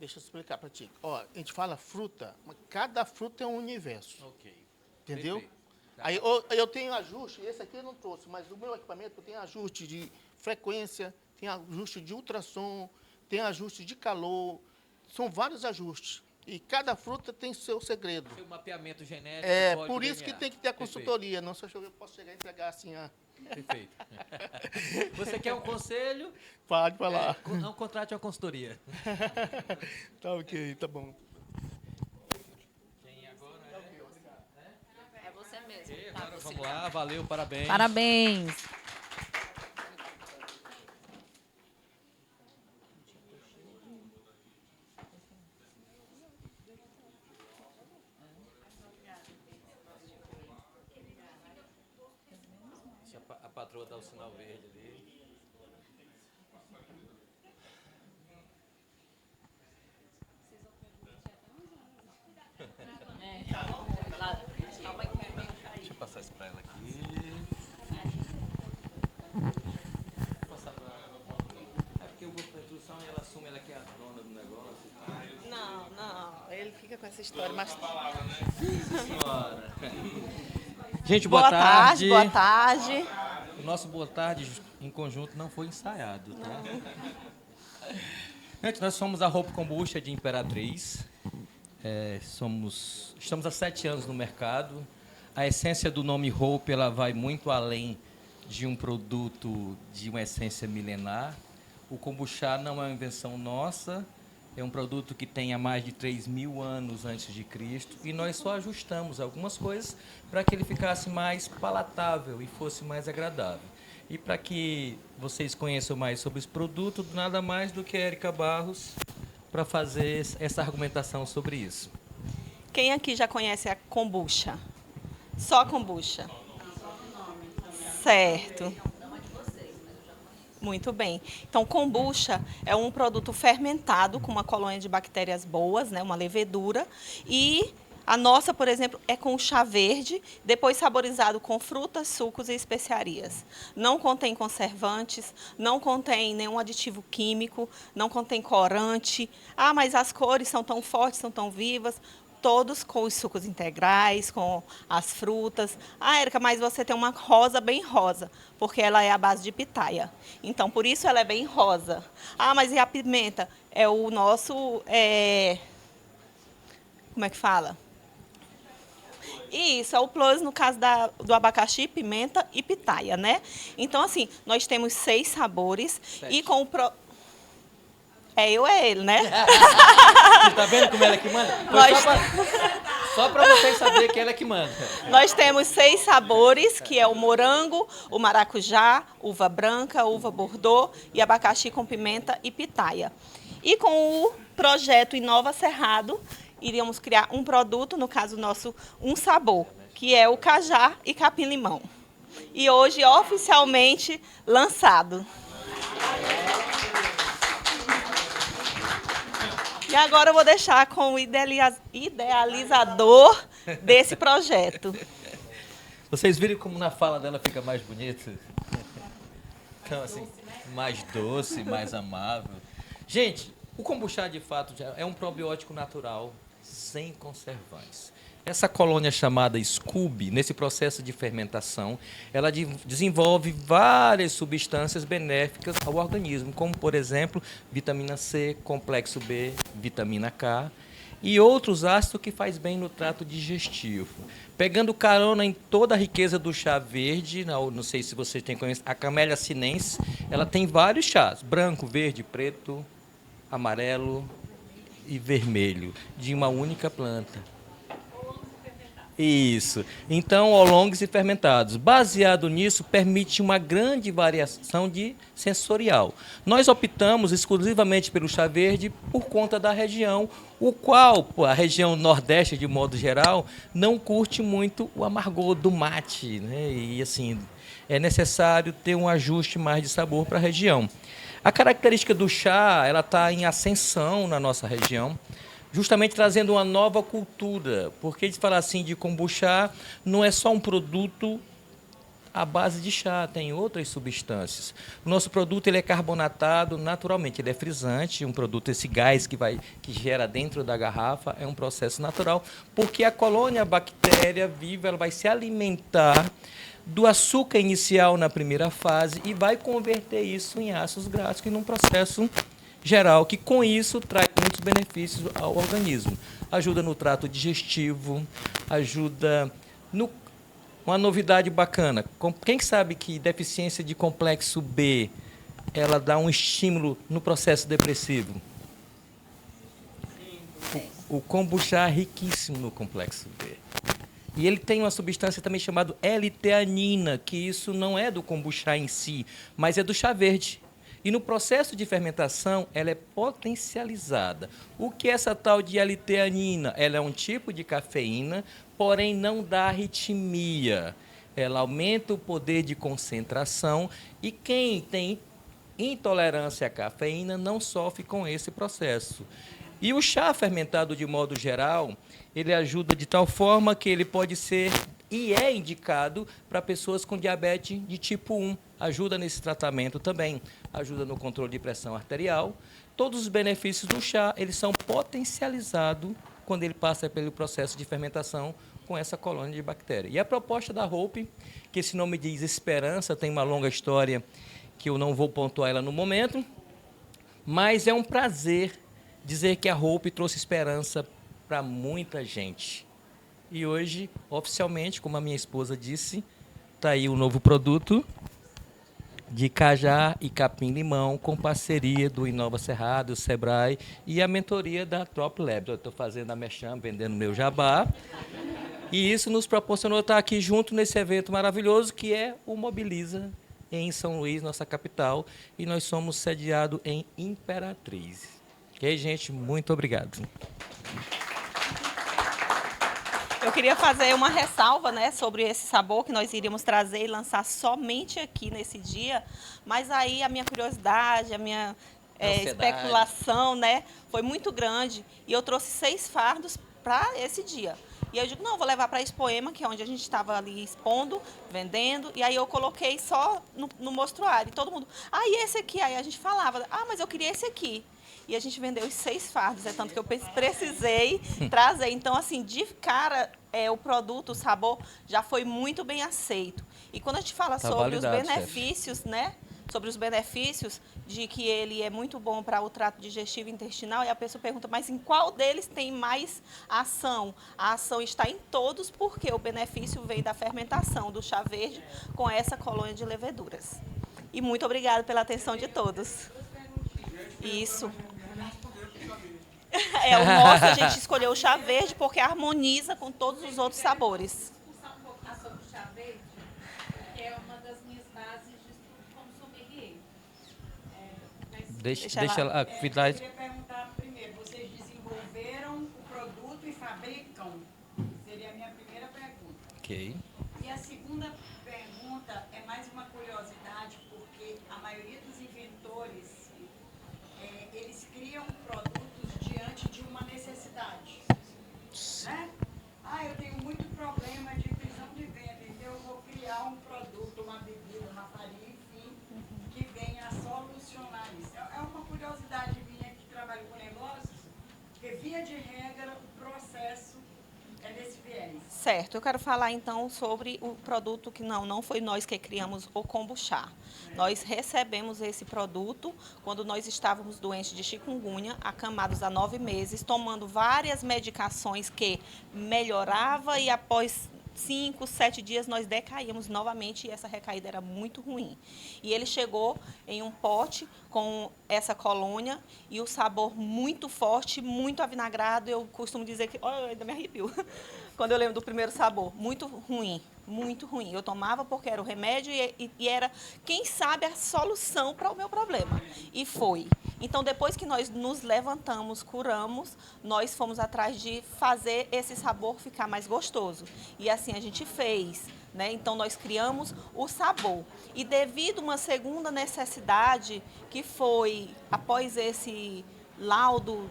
Deixa eu explicar para ti. Ó, a gente fala fruta, mas cada fruta é um universo. Ok. Entendeu? Perfeito. Tá. Aí eu tenho ajuste, esse aqui eu não trouxe, mas o meu equipamento tem ajuste de frequência, tem ajuste de ultrassom, tem ajuste de calor, são vários ajustes. E cada fruta tem seu segredo. Seu mapeamento genético, É, código por isso que DNA. tem que ter a Perfeito. consultoria, não só eu posso chegar e entregar assim, Perfeito. Você quer um conselho? pode falar. Não contrate uma consultoria. Tá ok, tá bom. Quem agora É você mesmo. é? Tá, Agora você. vamos lá, valeu, parabéns. Parabéns. Deixa a patroa dar o sinal verde ali. Deixa eu passar isso pra ela aqui. Passar pra ela. É porque eu vou pra introdução e ela assume, ela que é a dona do negócio e tal. Não, ele fica com essa história, mas... Senhora. Gente, Boa tarde, boa tarde. O nosso boa tarde em conjunto não foi ensaiado, tá? Gente, nós somos a Hope Kombucha de Imperatriz. Estamos há 7 anos no mercado. A essência do nome Hope, ela vai muito além de um produto de uma essência milenar. O kombucha não é uma invenção nossa, é um produto que tem há mais de 3.000 anos antes de Cristo, e nós só ajustamos algumas coisas para que ele ficasse mais palatável e fosse mais agradável. E para que vocês conheçam mais sobre esse produto, nada mais do que a Érica Barros para fazer essa argumentação sobre isso. Quem aqui já conhece a kombucha? Só kombucha. Certo. Muito bem. Então, kombucha é um produto fermentado com uma colônia de bactérias boas, né, uma levedura. E a nossa, por exemplo, é com chá verde, depois saborizado com frutas, sucos e especiarias. Não contém conservantes, não contém nenhum aditivo químico, não contém corante. Ah, mas as cores são tão fortes, são tão vivas. Todos com os sucos integrais, com as frutas. Ah, Érica, mas você tem uma rosa bem rosa, porque ela é a base de pitaia. Então, por isso ela é bem rosa. Ah, mas e a pimenta? É o nosso... Como é que fala? Isso, é o plus no caso do abacaxi, pimenta e pitaia, né? Então, assim, nós temos 6 sabores. 7. E com o... É eu, é ele, né? Você tá vendo como ela é que manda? Foi Nós- só para vocês saberem que ela é que manda. Nós temos 6 sabores, que é o morango, o maracujá, uva branca, uva bordô e abacaxi com pimenta e pitaia. E com o projeto Inova Cerrado, iríamos criar um produto, no caso nosso, um sabor, que é o cajá e capim-limão. E hoje, oficialmente, lançado. E agora eu vou deixar com o idealizador desse projeto. Vocês viram como na fala dela fica mais bonito? Então, assim, mais doce, mais amável. Gente, o kombucha, de fato, já é um probiótico natural, sem conservantes. Essa colônia chamada Scooby, nesse processo de fermentação, ela desenvolve várias substâncias benéficas ao organismo, como, por exemplo, vitamina C, complexo B, vitamina K e outros ácidos que faz bem no trato digestivo. Pegando carona em toda a riqueza do chá verde, não sei se vocês têm conhecido, a Camellia sinensis, ela tem vários chás, branco, verde, preto, amarelo e vermelho, de uma única planta. Isso. Então, oolongs e fermentados. Baseado nisso, permite uma grande variação de sensorial. Nós optamos exclusivamente pelo chá verde por conta da região, o qual a região nordeste, de modo geral, não curte muito o amargor do mate, né? E assim, é necessário ter um ajuste mais de sabor para a região. A característica do chá, ela está em ascensão na nossa região, justamente trazendo uma nova cultura, porque de falar assim de kombucha não é só um produto à base de chá, tem outras substâncias. O nosso produto ele é carbonatado naturalmente, ele é frisante, um produto, esse gás que gera dentro da garrafa é um processo natural, porque a colônia bactéria viva, ela vai se alimentar do açúcar inicial na primeira fase e vai converter isso em ácidos graxos num processo geral, que com isso traz muitos benefícios ao organismo. Ajuda no trato digestivo, ajuda no... Uma novidade bacana, quem sabe que deficiência de complexo B, ela dá um estímulo no processo depressivo? O kombucha é riquíssimo no complexo B. E ele tem uma substância também chamada L-teanina, que isso não é do kombucha em si, mas é do chá verde. E no processo de fermentação, ela é potencializada. O que é essa tal de L-teanina? Ela é um tipo de cafeína, porém não dá arritmia. Ela aumenta o poder de concentração e quem tem intolerância à cafeína não sofre com esse processo. E o chá fermentado, de modo geral, ele ajuda de tal forma que ele pode ser e é indicado para pessoas com diabetes de tipo 1. Ajuda nesse tratamento também, ajuda no controle de pressão arterial. Todos os benefícios do chá, eles são potencializados quando ele passa pelo processo de fermentação com essa colônia de bactéria. E a proposta da Hope, que esse nome diz Esperança, tem uma longa história que eu não vou pontuar ela no momento, mas é um prazer dizer que a Hope trouxe esperança para muita gente. E hoje, oficialmente, como a minha esposa disse, está aí o novo produto de cajá e capim-limão, com parceria do Inova Cerrado, o Sebrae e a mentoria da Trop Labs. Eu estou fazendo a merchan, vendendo meu jabá. E isso nos proporcionou estar aqui junto nesse evento maravilhoso que é o Mobiliza, em São Luís, nossa capital. E nós somos sediados em Imperatriz. Ok, gente? Muito obrigado. Eu queria fazer uma ressalva, né, sobre esse sabor que nós iríamos trazer e lançar somente aqui nesse dia, mas aí a minha curiosidade, a minha especulação, né, foi muito grande e eu trouxe 6 fardos para esse dia. E eu digo, não, vou levar para a Expoema, que é onde a gente estava ali expondo, vendendo, e aí eu coloquei só no mostruário. E todo mundo, e esse aqui? Aí a gente falava, mas eu queria esse aqui. E a gente vendeu os 6 fardos, é tanto que eu precisei trazer. Então, assim, de cara, o produto, o sabor, já foi muito bem aceito. E quando a gente fala sobre os benefícios, né? Sobre os benefícios de que ele é muito bom para o trato digestivo e intestinal, e a pessoa pergunta, mas em qual deles tem mais ação? A ação está em todos, porque o benefício vem da fermentação do chá verde com essa colônia de leveduras. E muito obrigada pela atenção de todos. Isso. O nosso a gente escolheu o chá verde porque harmoniza com todos os outros sabores. A sobre o chá verde é uma das minhas bases de estudo como sommelier. Deixa ela. Eu queria perguntar primeiro, vocês desenvolveram o produto e fabricam? Seria a minha primeira pergunta. Ok. E a segunda pergunta é mais uma curiosidade, porque a maioria dos inventores, eles criam produtos diante de uma necessidade. Né? Eu tenho muito problema de prisão de venda, então eu vou criar um produto, uma bebida, uma farinha, enfim, que venha a solucionar isso. É uma curiosidade minha que trabalho com negócios, porque via de regra o processo é nesse viés. Certo, eu quero falar então sobre o produto que não foi nós que criamos o kombucha. Nós recebemos esse produto quando nós estávamos doentes de chikungunya, acamados há 9 meses, tomando várias medicações que melhorava e após 5, 7 dias nós decaímos novamente e essa recaída era muito ruim. E ele chegou em um pote com essa colônia e o sabor muito forte, muito avinagrado. Eu costumo dizer que, ainda me arrepio, quando eu lembro do primeiro sabor, muito ruim. Muito ruim. Eu tomava porque era o remédio e era, quem sabe, a solução para o meu problema. E foi. Então, depois que nós nos levantamos, curamos, nós fomos atrás de fazer esse sabor ficar mais gostoso. E assim a gente fez, né? Então, nós criamos o sabor. E devido a uma segunda necessidade, que foi, após esse laudo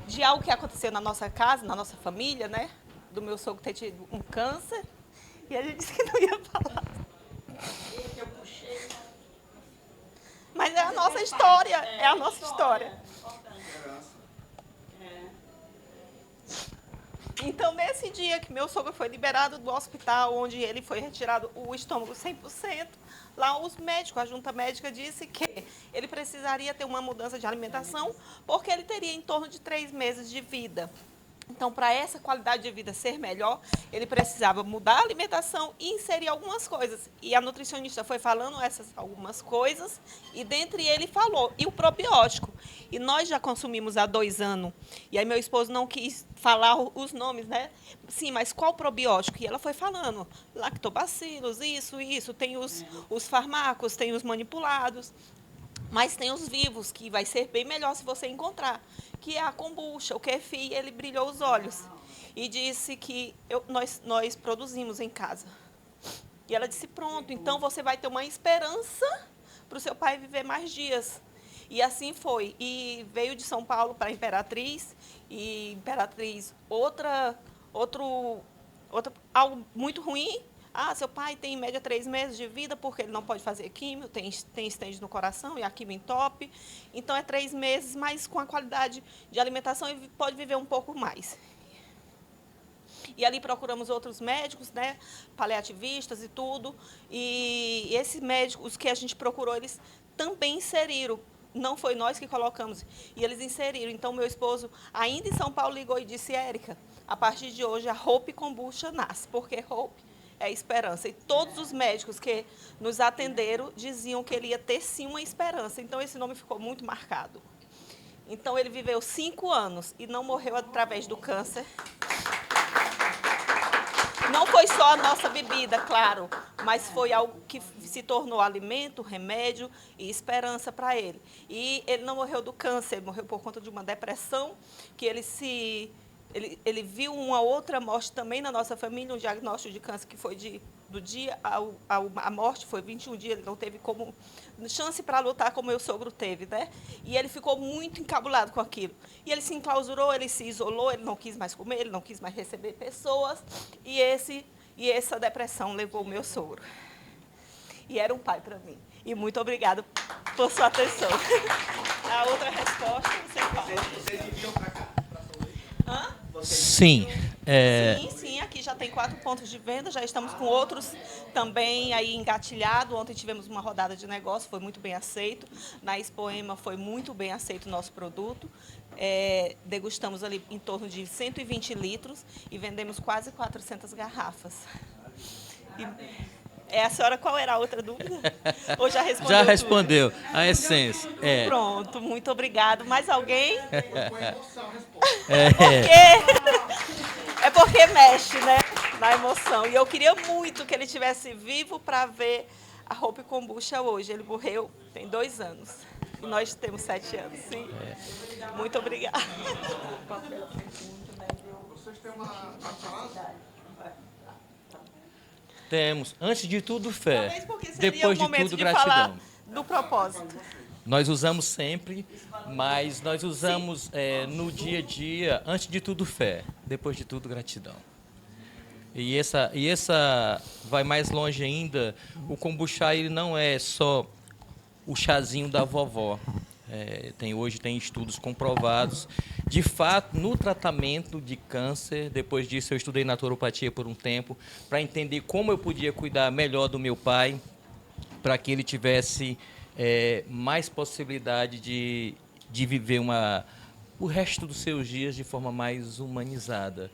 de algo que aconteceu na nossa casa, na nossa família, né? Do meu sogro ter tido um câncer. E a gente disse que não ia falar. Eu puxei. Mas é a nossa história, é a nossa história. Então, nesse dia que meu sogro foi liberado do hospital, onde ele foi retirado o estômago 100%, lá os médicos, a junta médica disse que ele precisaria ter uma mudança de alimentação, porque ele teria em torno de 3 meses de vida. Então, para essa qualidade de vida ser melhor, ele precisava mudar a alimentação e inserir algumas coisas. E a nutricionista foi falando essas algumas coisas, e dentre ele falou, e o probiótico. E nós já consumimos há 2 anos. E aí meu esposo não quis falar os nomes, né? Sim, mas qual probiótico? E ela foi falando, lactobacilos, isso, tem os farmacos, tem os manipulados. Mas tem os vivos, que vai ser bem melhor se você encontrar, que é a kombucha, o kefir. Ele brilhou os olhos e disse que nós produzimos em casa. E ela disse, pronto, então você vai ter uma esperança para o seu pai viver mais dias. E assim foi. E veio de São Paulo para Imperatriz, e Imperatriz, algo muito ruim. Ah, seu pai tem em média 3 meses de vida porque ele não pode fazer químio, tem estende no coração e a químio entope. Então, é 3 meses, mas com a qualidade de alimentação ele pode viver um pouco mais. E ali procuramos outros médicos, né, paliativistas e tudo. E esses médicos, os que a gente procurou, eles também inseriram. Não foi nós que colocamos, e eles inseriram. Então, meu esposo, ainda em São Paulo, ligou e disse, Érica, a partir de hoje a Hope Kombucha nasce, porque Hope é esperança. E todos os médicos que nos atenderam diziam que ele ia ter, sim, uma esperança. Então, esse nome ficou muito marcado. Então, ele viveu 5 anos e não morreu através do câncer. Não foi só a nossa bebida, claro, mas foi algo que se tornou alimento, remédio e esperança para ele. E ele não morreu do câncer, ele morreu por conta de uma depressão, que ele viu uma outra morte também na nossa família, um diagnóstico de câncer que foi do dia à morte, foi 21 dias, ele não teve chance para lutar como meu sogro teve, né? E ele ficou muito encabulado com aquilo. E ele se enclausurou, ele se isolou, ele não quis mais comer, ele não quis mais receber pessoas, e essa depressão levou o meu sogro. E era um pai para mim. E muito obrigada por sua atenção. A outra resposta, você fala. Vocês enviam para cá? Hã? Sim. Sim, aqui já tem 4 pontos de venda, já estamos com outros também aí engatilhado. Ontem tivemos uma rodada de negócio, foi muito bem aceito. Na Expoema foi muito bem aceito o nosso produto. Degustamos ali em torno de 120 litros e vendemos quase 400 garrafas. A senhora, qual era a outra dúvida? Ou já respondeu? Já tudo? respondeu, a essência. Pronto, muito obrigado. Mais alguém? Foi emoção a resposta. É porque mexe, né? Na emoção. E eu queria muito que ele estivesse vivo para ver a Hope Kombucha hoje. Ele morreu tem 2 anos. E nós temos 7 anos. Sim. Muito obrigada. Vocês têm uma frase? Temos, antes de tudo, fé. Talvez porque seria Depois o de momento tudo, de gratidão. falar do propósito. Nós usamos sempre, mas nós usamos no dia a dia, antes de tudo, fé. Depois de tudo, gratidão. E essa vai mais longe ainda. O kombucha, ele não é só o chazinho da vovó. Hoje tem estudos comprovados. De fato, no tratamento de câncer, depois disso eu estudei naturopatia por um tempo, para entender como eu podia cuidar melhor do meu pai, para que ele tivesse mais possibilidade de viver o resto dos seus dias de forma mais humanizada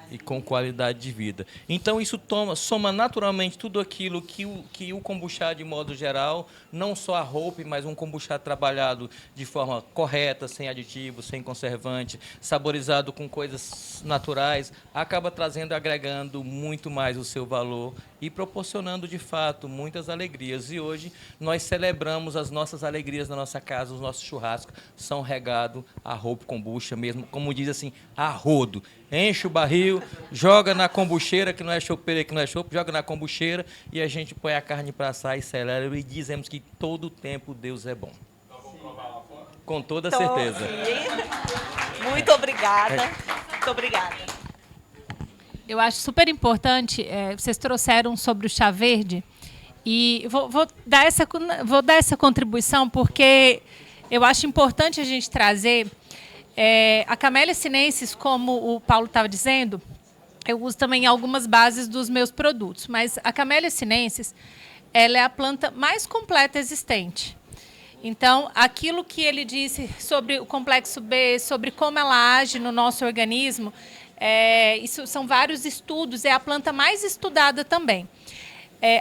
e com qualidade de vida. Então, isso soma naturalmente tudo aquilo que o kombucha, de modo geral, não só a Hope, mas um kombucha trabalhado de forma correta, sem aditivos, sem conservante, saborizado com coisas naturais, acaba trazendo, agregando muito mais o seu valor e proporcionando, de fato, muitas alegrias. E hoje nós celebramos as nossas alegrias na nossa casa, os nossos churrascos são regados a Hope Kombucha mesmo, como diz assim, a rodo. Enche o barril, joga na kombucheira, que não é chopeira, que não é chope, joga na kombucheira e a gente põe a carne para assar e celebra e dizemos que todo o tempo Deus é bom. Com toda certeza. Sim. Muito obrigada. Muito obrigada. Eu acho super importante, vocês trouxeram sobre o chá verde, e vou dar essa contribuição porque eu acho importante a gente trazer a Camellia sinensis, como o Paulo estava dizendo, eu uso também algumas bases dos meus produtos, mas a Camellia sinensis, ela é a planta mais completa existente. Então, aquilo que ele disse sobre o complexo B, sobre como ela age no nosso organismo, isso são vários estudos, é a planta mais estudada também.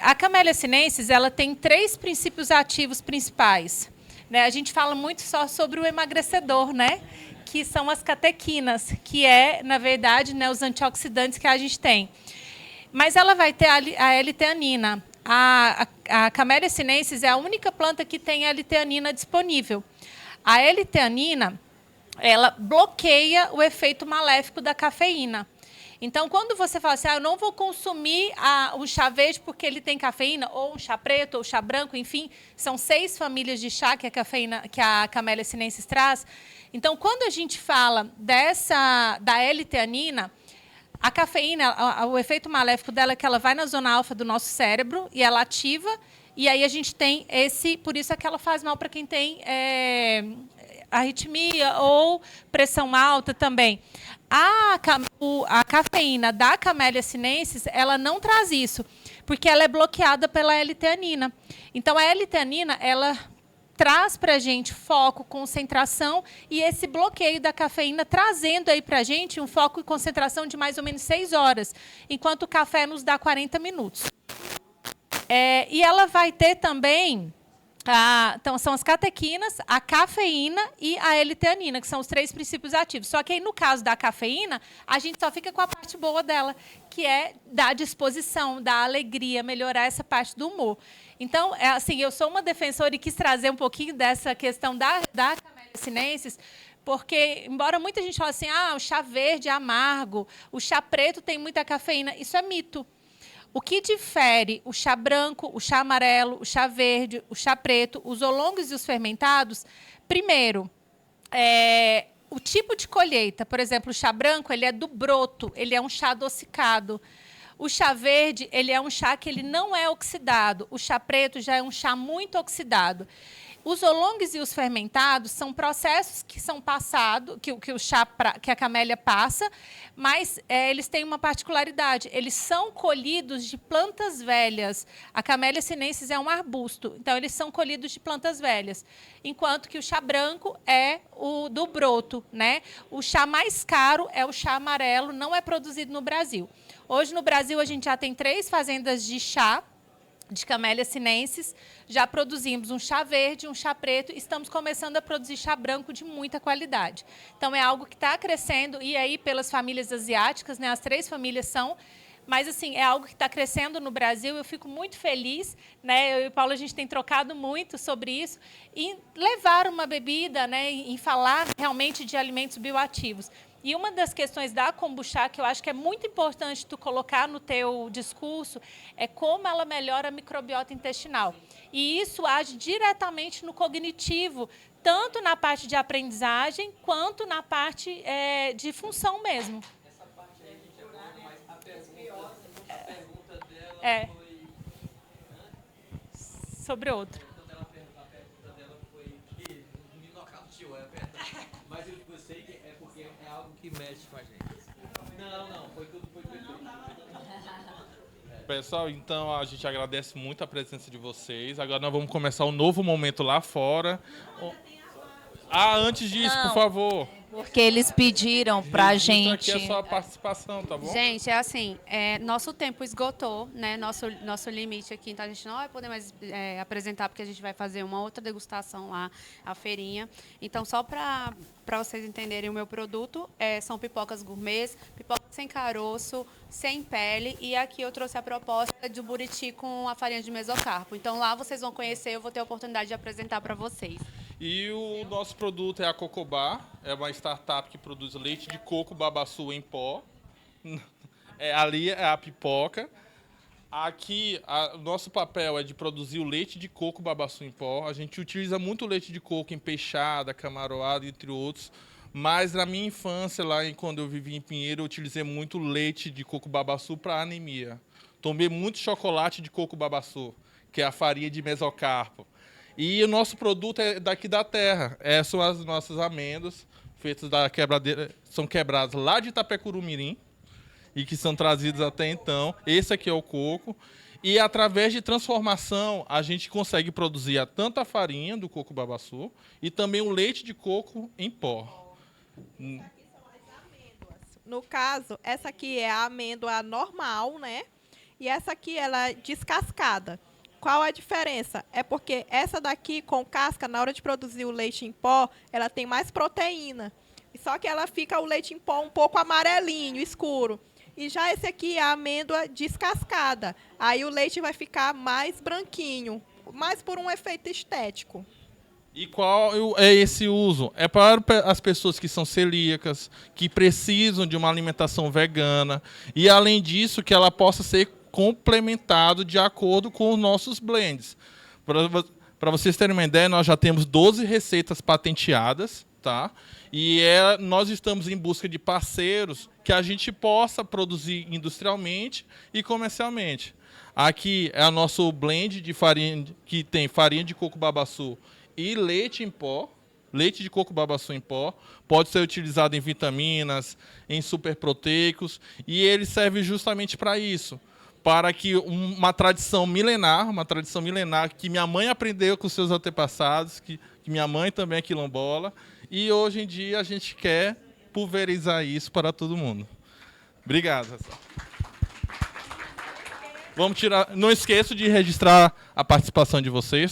A Camellia sinensis, ela tem 3 princípios ativos principais. Né? A gente fala muito só sobre o emagrecedor, né? Que são as catequinas, que na verdade, né, os antioxidantes que a gente tem. Mas ela vai ter a L-teanina. A Camellia sinensis é a única planta que tem L-teanina disponível. A L-teanina, ela bloqueia o efeito maléfico da cafeína. Então, quando você fala assim, eu não vou consumir o chá verde porque ele tem cafeína, ou um chá preto, ou chá branco, enfim, são 6 famílias de chá que a Camellia sinensis traz. Então, quando a gente fala da L-teanina, a cafeína, o efeito maléfico dela é que ela vai na zona alfa do nosso cérebro e ela ativa, e aí a gente tem por isso é que ela faz mal para quem tem arritmia ou pressão alta também. A cafeína da Camellia sinensis, ela não traz isso, porque ela é bloqueada pela L-teanina. Então, a L-teanina, ela traz para a gente foco, concentração e esse bloqueio da cafeína, trazendo aí para a gente um foco e concentração de mais ou menos 6 horas, enquanto o café nos dá 40 minutos. E ela vai ter também... então, são as catequinas, a cafeína e a L-teanina, que são os 3 princípios ativos. Só que aí, no caso da cafeína, a gente só fica com a parte boa dela, que é dar disposição, dar alegria, melhorar essa parte do humor. Então, assim, eu sou uma defensora e quis trazer um pouquinho dessa questão da Camellia sinensis, porque, embora muita gente fale assim, o chá verde é amargo, o chá preto tem muita cafeína, isso é mito. O que difere o chá branco, o chá amarelo, o chá verde, o chá preto, os oolongos e os fermentados, primeiro, o tipo de colheita. Por exemplo, o chá branco, ele é do broto, ele é um chá adocicado. O chá verde, ele é um chá que ele não é oxidado. O chá preto já é um chá muito oxidado. Os oolongos e os fermentados são processos que são passados, que a camélia passa, mas eles têm uma particularidade. Eles são colhidos de plantas velhas. A Camellia sinensis é um arbusto, então eles são colhidos de plantas velhas. Enquanto que o chá branco é o do broto, né? O chá mais caro é o chá amarelo, não é produzido no Brasil. Hoje, no Brasil, a gente já tem 3 fazendas de chá, de Camellia sinensis, já produzimos um chá verde, um chá preto, estamos começando a produzir chá branco de muita qualidade. Então, é algo que está crescendo, e aí pelas famílias asiáticas, né, as 3 famílias são, mas assim, é algo que está crescendo no Brasil, eu fico muito feliz, né, eu e o Paulo, a gente tem trocado muito sobre isso, em levar uma bebida, né, em falar realmente de alimentos bioativos. E uma das questões da kombucha, que eu acho que é muito importante tu colocar no teu discurso, é como ela melhora a microbiota intestinal. E isso age diretamente no cognitivo, tanto na parte de aprendizagem, quanto na parte de função mesmo. Essa parte aí a gente aborda, mas a pergunta dela foi... Sobre outro. A pergunta dela foi que me nocauteou, é verdade. Mas eu sei que é porque é algo que mexe com a gente. Não, foi tudo perfeito. Pessoal, então a gente agradece muito a presença de vocês. Agora nós vamos começar um novo momento lá fora. Antes disso, por favor. Porque eles pediram pra gente... Isso aqui é só a participação, tá bom? Gente, é assim, nosso tempo esgotou, né? Nosso limite aqui, então a gente não vai poder mais apresentar, porque a gente vai fazer uma outra degustação lá, a feirinha. Então, só para vocês entenderem o meu produto, são pipocas gourmets, pipoca sem caroço, sem pele, e aqui eu trouxe a proposta do buriti com a farinha de mesocarpo. Então, lá vocês vão conhecer, eu vou ter a oportunidade de apresentar para vocês. E o nosso produto é a Cocobá, é uma startup que produz leite de coco babaçu em pó. Ali é a pipoca. Aqui, o nosso papel é de produzir o leite de coco babaçu em pó. A gente utiliza muito leite de coco em peixada, camaroada, entre outros, Mas na minha infância, quando eu vivi em Pinheiro, eu utilizei muito leite de coco babaçu para anemia. Tomei muito chocolate de coco babaçu, que é a farinha de mesocarpo. E o nosso produto é daqui da terra. Essas são as nossas amêndoas, feitas da quebradeira, são quebradas lá de Itapecurumirim e que são trazidas até então. Esse aqui é o coco. E através de transformação, a gente consegue produzir tanto a farinha do coco babaçu e também o leite de coco em pó. No caso, essa aqui é a amêndoa normal, né? E essa aqui ela é descascada. Qual a diferença? É porque essa daqui com casca, na hora de produzir o leite em pó, ela tem mais proteína. Só que ela fica o leite em pó um pouco amarelinho, escuro. E já esse aqui é a amêndoa descascada. Aí o leite vai ficar mais branquinho, mais por um efeito estético. E qual é esse uso? É para as pessoas que são celíacas, que precisam de uma alimentação vegana. E, além disso, que ela possa ser complementado de acordo com os nossos blends. Para vocês terem uma ideia, nós já temos 12 receitas patenteadas, tá? E nós estamos em busca de parceiros que a gente possa produzir industrialmente e comercialmente. Aqui é o nosso blend de farinha, que tem farinha de coco babaçu e leite em pó. Leite de coco babaçu em pó. Pode ser utilizado em vitaminas, em superproteicos, e ele serve justamente para isso. Para que uma tradição milenar que minha mãe aprendeu com seus antepassados, que minha mãe também é quilombola, e hoje em dia a gente quer pulverizar isso para todo mundo. Obrigado. Vamos tirar. Não esqueço de registrar a participação de vocês.